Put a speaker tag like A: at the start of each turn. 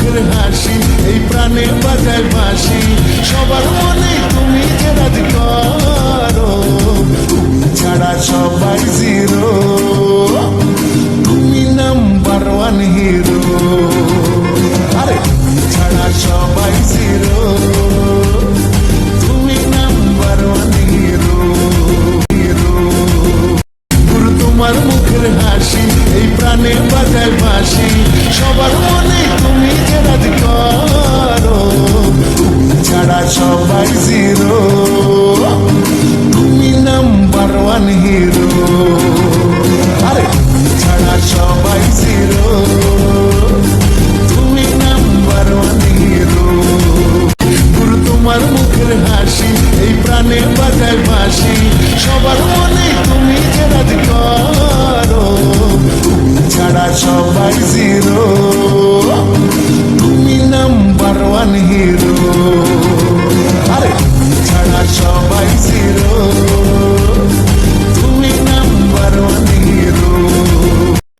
A: মুখের হাসি, এই প্রাণে বাজায় বাঁশি, সবার মনে তুমি যে রাজ করো, তুমি ছাড়া সবাই জিরো, তুমি নাম্বার ওয়ান হিরো, আরে তুমি ছাড়া সবাই জিরো, তুমি নাম্বার ওয়ান হিরো। গুরু তোমার মুখের হাসি, এই প্রাণে বাজায় বাঁশি, সবার মনে তুমি যে রাজ করো, তুমি ছাড়া সবাই জিরো, তুমি নাম্বার ওয়ান হিরো, আরে তুমি ছাড়া সবাই জিরো, তুমি নাম্বার ওয়ান হিরো। গুরু তোমার মুখের হাসি, এই প্রাণে বাজায় বাঁশি, সবার মনে তুমি যে রাজ করো, তুমি ছাড়া সবাই জিরো, তুমি নাম্বার ওয়ান হিরো।